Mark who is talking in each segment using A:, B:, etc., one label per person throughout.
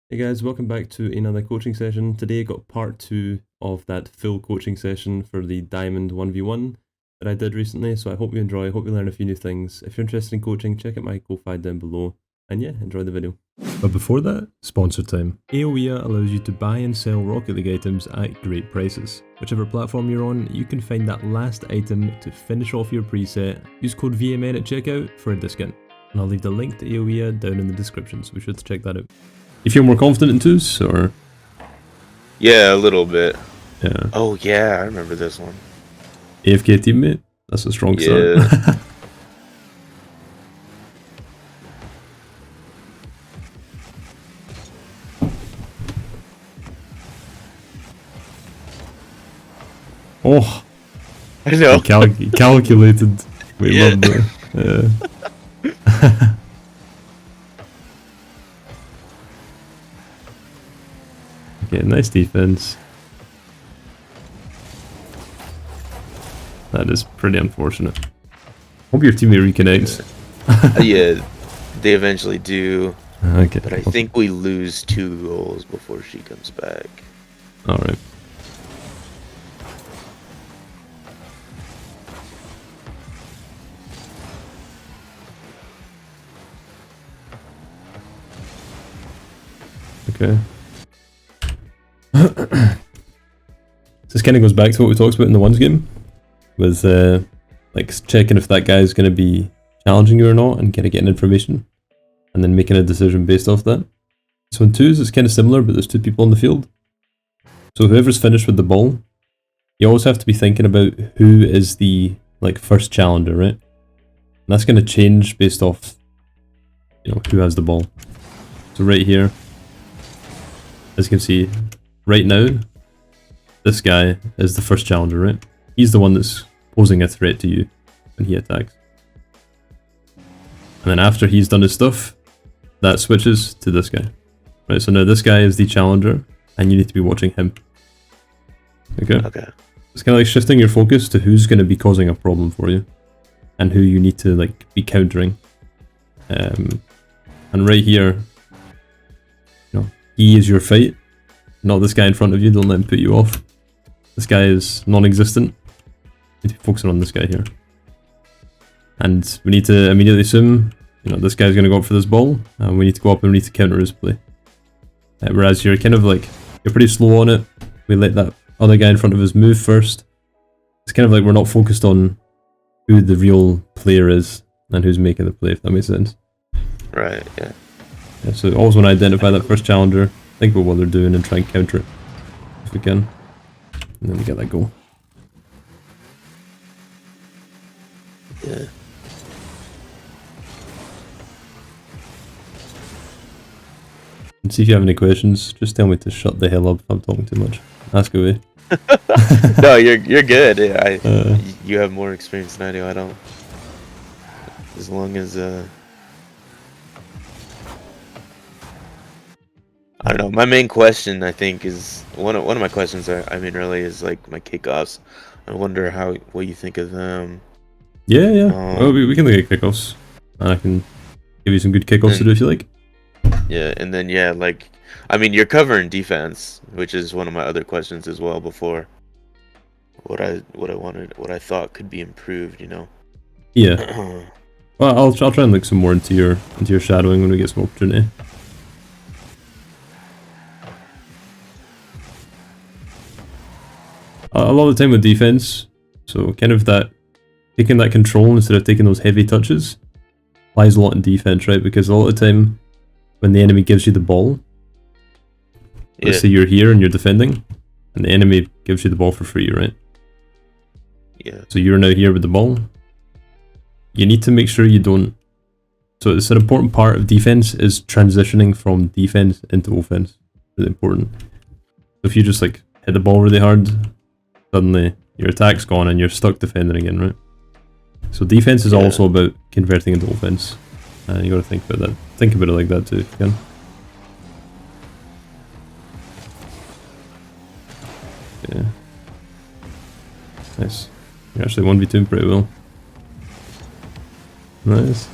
A: Hey guys, welcome back to another coaching session. Today I got part 2 of that full coaching session for the Diamond 1v1 that I did recently, so I hope you enjoy, I hope you learn a few new things. If you're interested in coaching, check out my Ko-Fi down below, and yeah, enjoy the video. But before that, sponsor time. AOE allows you to buy and sell Rocket League items at great prices. Whichever platform you're on, you can find that last item to finish off your preset. Use code VMN at checkout for a discount, and I'll leave the link to AOE down in the description, so be sure to check that out. You feel more confident in twos, or?
B: Yeah, a little bit.
A: Yeah.
B: Oh yeah, I remember this one.
A: AFK teammate? That's a strong start. Oh,
B: I know.
A: Calculated. We love that. Yeah. Okay, nice defense. That is pretty unfortunate. Hope your teammate reconnects.
B: Yeah, they eventually do.
A: Okay.
B: But I think we lose 2 goals before she comes back.
A: Alright. Okay. This kind of goes back to what we talked about in the ones game, with like checking if that guy is going to be challenging you or not, and kind of getting information, and then making a decision based off that. So in twos, it's kind of similar, but there's 2 people on the field. So whoever's finished with the ball, you always have to be thinking about who is the first challenger, right? And that's going to change based off, who has the ball. So right here, as you can see, right now, this guy is the first challenger, right? He's the one that's posing a threat to you when he attacks. And then after he's done his stuff, that switches to this guy. Right, so now this guy is the challenger, and you need to be watching him. Okay?
B: Okay.
A: It's kind of like shifting your focus to who's going to be causing a problem for you, and who you need to be countering. And right here, he is your fight, not this guy in front of you. Don't let him put you off. This guy is non-existent. We need to be focusing on this guy here. And we need to immediately assume, this guy's going to go up for this ball, and we need to go up and we need to counter his play. Whereas you're kind of you're pretty slow on it. We let that other guy in front of us move first. It's kind of like we're not focused on who the real player is and who's making the play, if that makes sense.
B: Right, yeah.
A: Yeah, so always want to identify that first challenger, think about what they're doing, and try and counter it if we can. And then we get that goal.
B: Yeah.
A: And see if you have any questions, just tell me to shut the hell up if I'm talking too much. Ask away.
B: No, you're good. Yeah, you have more experience than I do. I don't. As long as I don't know. My main question, I think, is one of my questions. Really is my kickoffs. I wonder what you think of them.
A: Yeah. Well, we can look at kickoffs. And I can give you some good kickoffs to do if you like.
B: Yeah, and then you're covering defense, which is one of my other questions as well. Before what I thought could be improved,
A: Yeah. Well, I'll try and look some more into your shadowing when we get some opportunity. A lot of the time with defense, so kind of taking that control instead of taking those heavy touches, lies a lot in defense, right? Because a lot of the time, when the enemy gives you the ball, let's say you're here and you're defending, and the enemy gives you the ball for free, right?
B: Yeah.
A: So you're now here with the ball. You need to make sure you don't. So it's an important part of defense is transitioning from defense into offense. Really important. So if you just hit the ball really hard, suddenly your attack's gone and you're stuck defending again, right? So defense is also about converting into offense. And you gotta think about that. Think about it like that too, if you can. Yeah. Nice. You're actually 1v2 pretty well. Nice.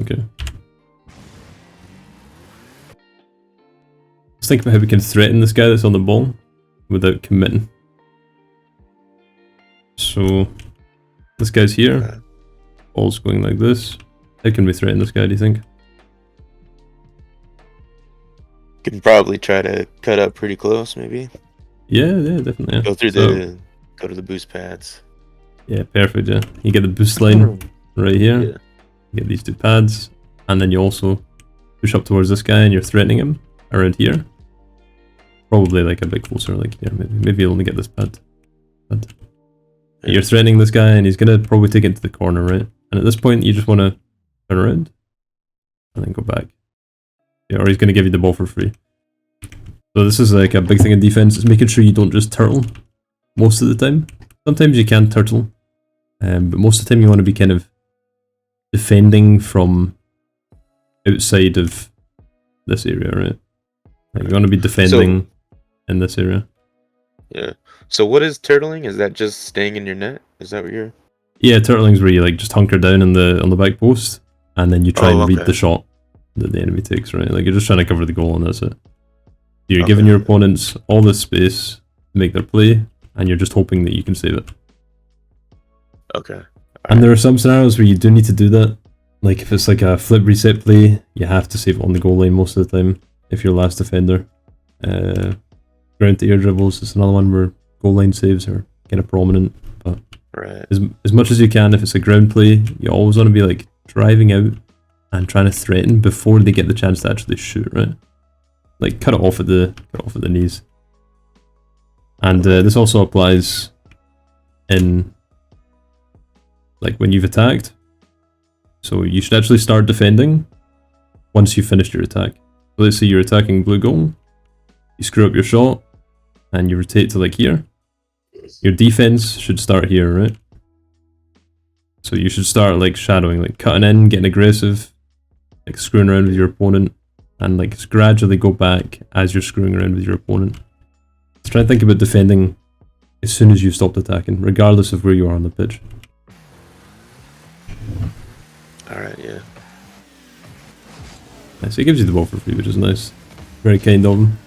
A: Okay. Let's think about how we can threaten this guy that's on the ball without committing. So, this guy's here. Ball's going like this. How can we threaten this guy, do you think?
B: Can probably try to cut up pretty close, maybe.
A: Yeah, definitely. Yeah.
B: Go to the boost pads.
A: Yeah, perfect. Yeah, you get the boost line right here. Yeah. You get these two pads, and then you also push up towards this guy, and you're threatening him around here. Probably like a bit closer, like here. Maybe you'll only get this pad. Yeah. You're threatening this guy, and he's gonna probably take it to the corner, right? And at this point, you just want to turn around and then go back. Yeah, or he's gonna give you the ball for free. So this is like a big thing in defense. Is making sure you don't just turtle most of the time. Sometimes you can turtle, but most of the time you want to be kind of defending from outside of this area, right? Like you want to be defending in this area.
B: Yeah. So what is turtling? Is that just staying in your net? Is that what you're?
A: Yeah, turtling's where you like just hunker down on the back post, and then you try and read the shot that the enemy takes, right? Like you're just trying to cover the goal, and that's it. You're giving your opponents all this space to make their play, and you're just hoping that you can save it.
B: Okay.
A: And there are some scenarios where you do need to do that. Like if it's like a flip reset play, you have to save it on the goal line most of the time if you're last defender. Ground to air dribbles is another one where goal line saves are kind of prominent. But as much as you can, if it's a ground play, you always want to be like driving out and trying to threaten before they get the chance to actually shoot, right? Like cut it off at the knees. And this also applies in like when you've attacked. So you should actually start defending once you've finished your attack. So let's say you're attacking blue goal, you screw up your shot, and you rotate to like here. Your defense should start here, right? So you should start like shadowing, like cutting in, getting aggressive, like screwing around with your opponent, and like gradually go back as you're screwing around with your opponent. So try and think about defending as soon as you've stopped attacking, regardless of where you are on the pitch.
B: Alright, yeah.
A: So he gives you the ball for free, which is nice. Very kind of him.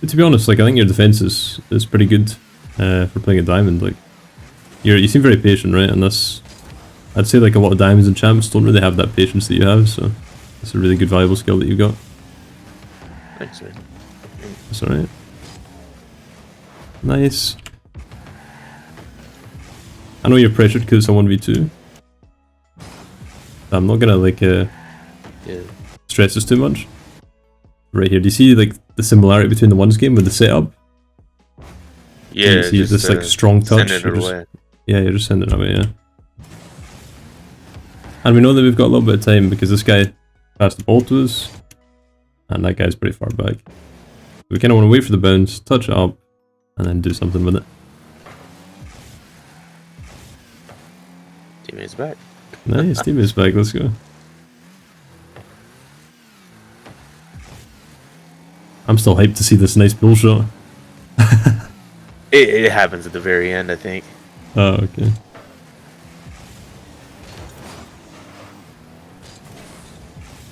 A: But to be honest, like I think your defense is pretty good for playing a diamond. Like you seem very patient, right? And that's, I'd say like a lot of diamonds and champs don't really have that patience that you have. So it's a really good valuable skill that you've got.
B: Thanks, man.
A: That's alright. Nice. I know you're pressured because it's a 1v2. I'm not gonna like stress this too much. Right here, do you see like the similarity between the ones game with the setup?
B: Yeah,
A: you see this like strong touch. You're just sending it away, yeah. And we know that we've got a little bit of time because this guy passed the ball to us, and that guy's pretty far back. We kind of want to wait for the bounce, touch it up, and then do something with it.
B: Teammate's back.
A: Nice, teammate's back, let's go. I'm still hyped to see this nice bull shot.
B: It happens at the very end, I think.
A: Oh, okay.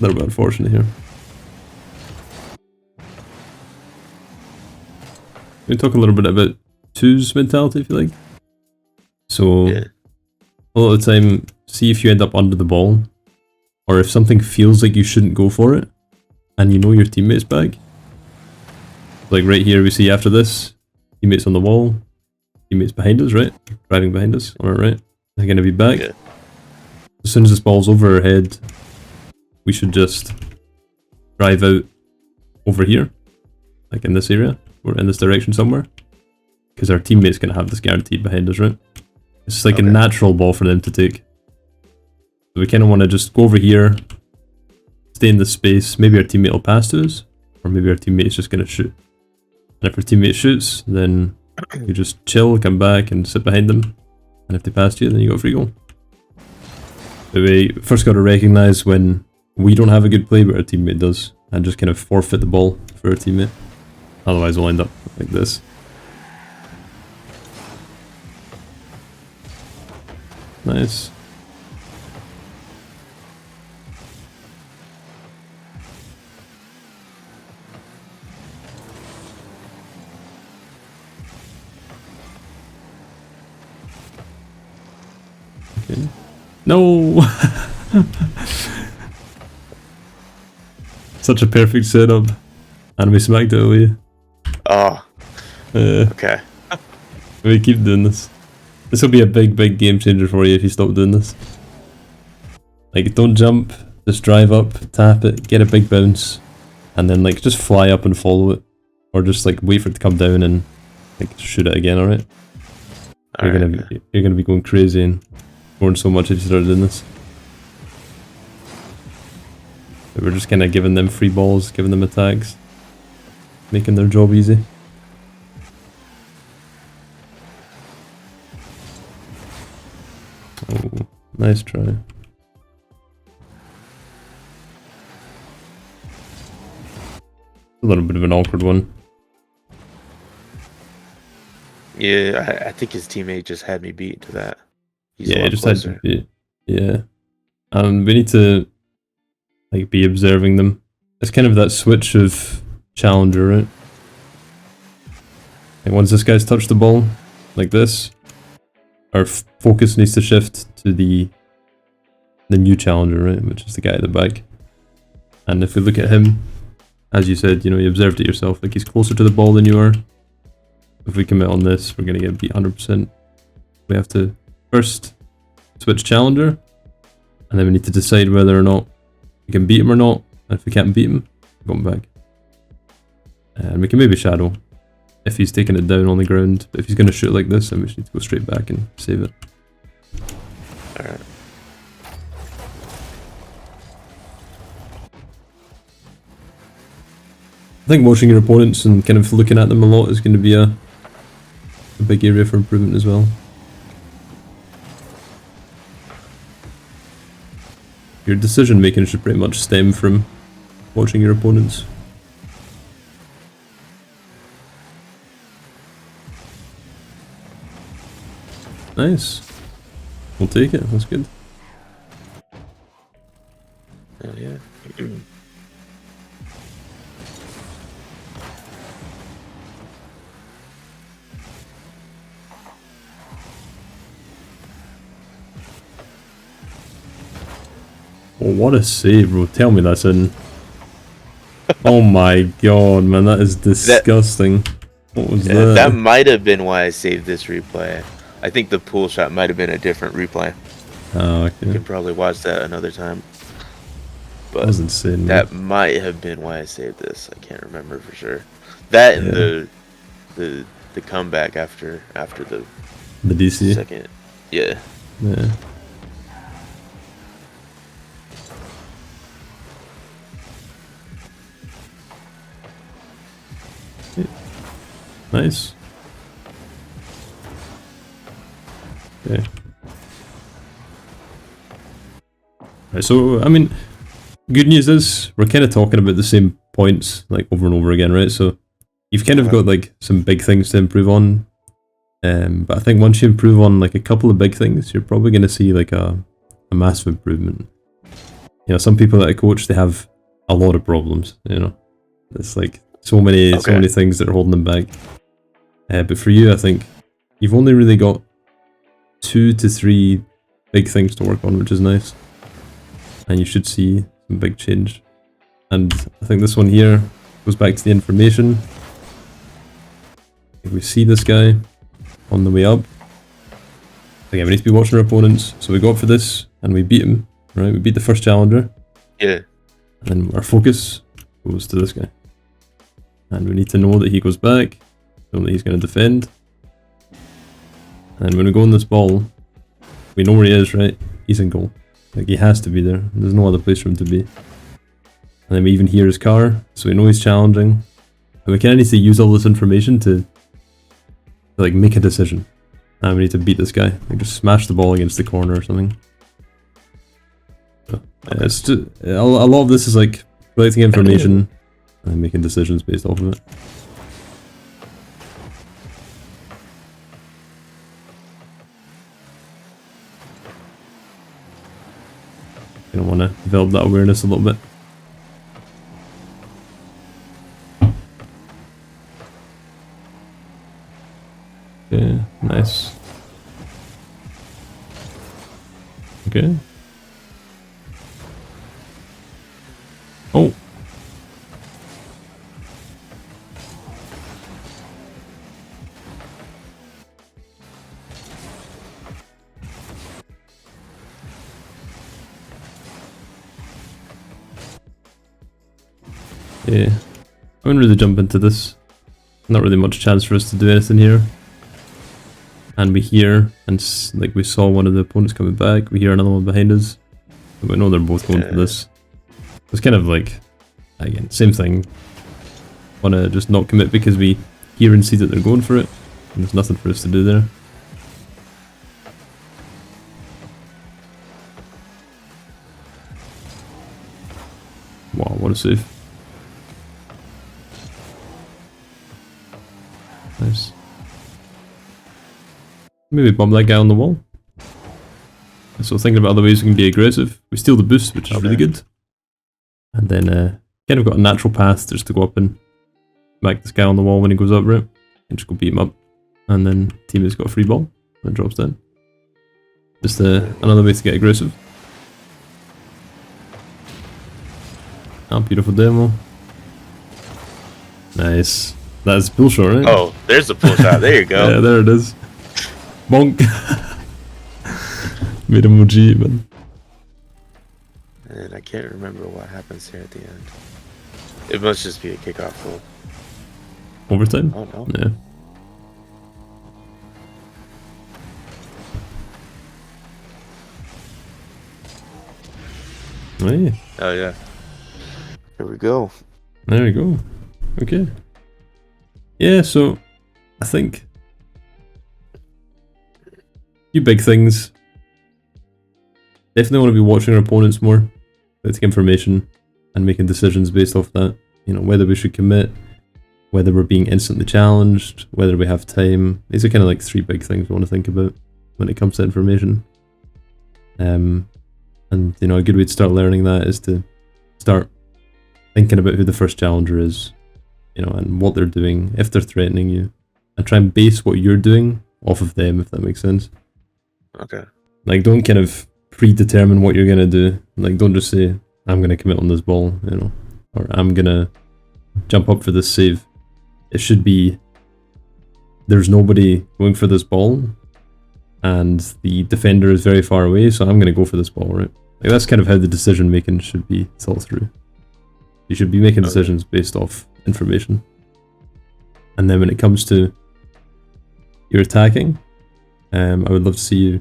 A: A little bit unfortunate here. We talk a little bit about twos mentality, if you like. So, a lot of the time, see if you end up under the ball, or if something feels like you shouldn't go for it, and you know your teammate's back. Like right here, we see after this, teammates on the wall, teammates behind us, right? Driving behind us, on our right. They're going to be back. Yeah. As soon as this ball's over our head, we should just drive out over here, like in this area, or in this direction somewhere, because our teammate's going to have this guaranteed behind us, right? It's like a natural ball for them to take. So we kind of want to just go over here, stay in this space. Maybe our teammate will pass to us, or maybe our teammate's just going to shoot. And if our teammate shoots, then you just chill, come back and sit behind them. And if they pass you, then you go free goal. But we first got to recognize when we don't have a good play, but our teammate does, and just kind of forfeit the ball for our teammate. Otherwise we'll end up like this. Nice. Okay. No! Such a perfect setup. And we smacked it away.
B: Oh. Okay.
A: We keep doing this. This will be a big game changer for you if you stop doing this. Like, don't jump, just drive up, tap it, get a big bounce, and then like just fly up and follow it. Or just like wait for it to come down and like shoot it again, alright? You're gonna be going crazy and scoring so much if you start doing this. But we're just kinda giving them free balls, giving them attacks, making their job easy. Oh, nice try. A little bit of an awkward one.
B: Yeah, I think his teammate just had me beat to that. He's
A: Yeah, just had to be. Yeah. And we need to like be observing them. It's kind of that switch of challenger, right? Like once this guy's touched the ball, like this, our focus needs to shift to the new challenger, right? Which is the guy at the back. And if we look at him, as you said, you know, you observed it yourself, like he's closer to the ball than you are. If we commit on this, we're going to get beat 100%. We have to first switch challenger, and then we need to decide whether or not we can beat him or not. And if we can't beat him, go back. And we can maybe shadow if he's taking it down on the ground. But if he's going to shoot like this, then we just need to go straight back and save it.
B: Alright.
A: I think watching your opponents and kind of looking at them a lot is going to be a big area for improvement as well. Your decision making should pretty much stem from watching your opponents. Nice. We'll take it, that's good.
B: Oh yeah.
A: Oh, what a save, bro. Tell me that's in. Oh my god, man, that is disgusting. What was that?
B: That might have been why I saved this replay. I think the pool shot might have been a different replay.
A: Oh, okay.
B: You can probably watch that another time. But
A: that was insane.
B: That might have been why I saved this. I can't remember for sure. That and the comeback after the
A: DC
B: second. Yeah.
A: Yeah. Nice. Okay. Right, so, I mean, good news is, we're kind of talking about the same points, like, over and over again, right? So, you've kind of got, like, some big things to improve on. But I think once you improve on, like, a couple of big things, you're probably going to see, like, a massive improvement. You know, some people that I coach, they have a lot of problems, you know? It's, like, so many things that are holding them back. But for you, I think you've only really got 2 to 3 big things to work on, which is nice. And you should see some big change. And I think this one here goes back to the information. If we see this guy on the way up, again, we need to be watching our opponents. So we go up for this and we beat him, right? We beat the first challenger.
B: Yeah.
A: And then our focus goes to this guy. And we need to know that he goes back, know that he's going to defend. And when we go on this ball, we know where he is, right? He's in goal. Like, he has to be there. There's no other place for him to be. And then we even hear his car, so we know he's challenging. And we kind of need to use all this information to like, make a decision. And we need to beat this guy. Like, just smash the ball against the corner or something. So, it's just, a lot of this is like collecting information and making decisions based off of it. of develop that awareness a little bit. Okay, nice. Okay. Oh. Yeah. I wouldn't really jump into this. Not really much chance for us to do anything here. And we hear, and like we saw one of the opponents coming back, we hear another one behind us. We know they're both going for this. It's kind of like, again, same thing. Wanna just not commit because we hear and see that they're going for it. And there's nothing for us to do there. Wow, what a save. Nice. Maybe bomb that guy on the wall. So thinking about other ways we can be aggressive. We steal the boost, which is really good. And then kind of got a natural path just to go up and smack this guy on the wall when he goes up, right? And just go beat him up. And then teammate's got a free ball and it drops down. Just another way to get aggressive. Oh, beautiful demo. Nice. That's pull shot, right?
B: Oh, there's the pull shot. There you go.
A: Yeah, there it is. Bonk. Made him OG, man.
B: And I can't remember what happens here at the end. It must just be a kickoff goal.
A: Overtime?
B: Oh no.
A: Yeah. Hey.
B: Oh yeah. Here we go.
A: There we go. Okay. Yeah, so I think a few big things. Definitely want to be watching our opponents more, getting information and making decisions based off that. You know, whether we should commit, whether we're being instantly challenged, whether we have time. These are kind of like three big things we want to think about when it comes to information. And you know, a good way to start learning that is to start thinking about who the first challenger is, you know, and what they're doing, if they're threatening you, and try and base what you're doing off of them, if that makes sense.
B: Okay.
A: Like, don't kind of predetermine what you're gonna do. Like, don't just say, I'm gonna commit on this ball, you know, or I'm gonna jump up for this save. It should be, there's nobody going for this ball, and the defender is very far away, so I'm gonna go for this ball, right? Like, that's kind of how the decision making should be thought through. You should be making decisions based off information. And then when it comes to your attacking, I would love to see you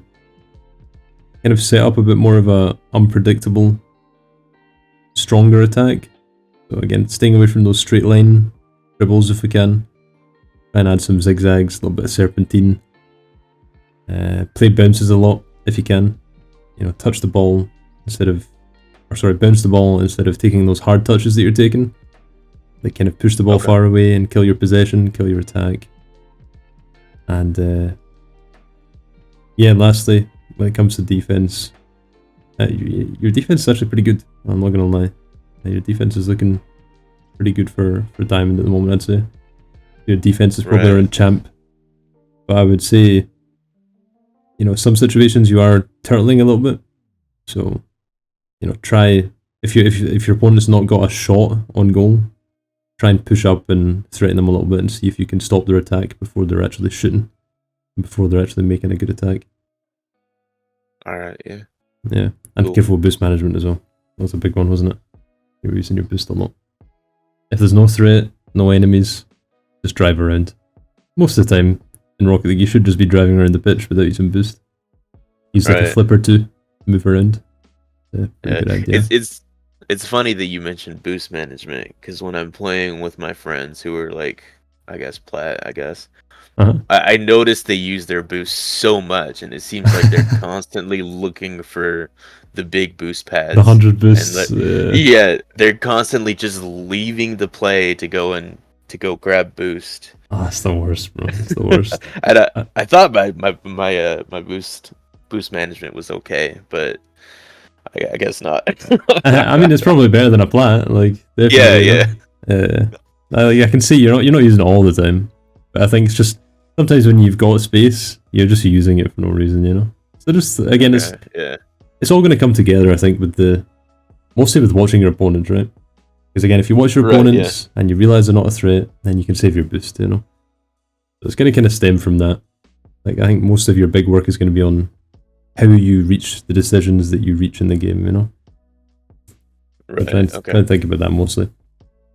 A: kind of set up a bit more of a unpredictable, stronger attack. So again, staying away from those straight line dribbles if we can. Try and add some zigzags, a little bit of serpentine. Play bounces a lot if you can. You know, touch the ball instead of, or sorry, bounce the ball instead of taking those hard touches that you're taking. They kind of push the ball far away and kill your possession, kill your attack. And yeah, lastly, when it comes to defense, your defense is actually pretty good. I'm not gonna lie. Your defense is looking pretty good for Diamond at the moment, I'd say. Your defense is probably around champ. But I would say, you know, some situations you are turtling a little bit. So, you know, try, if your opponent's not got a shot on goal, try and push up and threaten them a little bit and see if you can stop their attack before they're actually shooting, before they're actually making a good attack.
B: Alright, yeah.
A: Yeah, and be careful with boost management as well. That was a big one, wasn't it? You were using your boost a lot. If there's no threat, no enemies, just drive around. Most of the time in Rocket League, you should just be driving around the pitch without using boost. Use like a flipper to move around. Yeah, good idea.
B: It's funny that you mentioned boost management, because when I'm playing with my friends who are like, I guess plat, I noticed they use their boost so much, and it seems like they're constantly looking for the big boost pads.
A: The 100 boosts.
B: Yeah, they're constantly just leaving the play to go grab boost.
A: Oh, it's the worst, bro. It's the worst.
B: And I thought my boost management was okay, but I guess not.
A: I mean, it's probably better than a plat. Like, definitely.
B: Yeah.
A: I can see you're not using it all the time, but I think it's just sometimes when you've got space, you're just using it for no reason, you know. So just again, it's all going to come together. I think mostly with watching your opponents, right? Because again, if you watch your opponents and you realize they're not a threat, then you can save your boost, you know. So it's going to kind of stem from that. Like, I think most of your big work is going to be on how you reach the decisions that you reach in the game, you know.
B: Right.
A: Try and think about that mostly.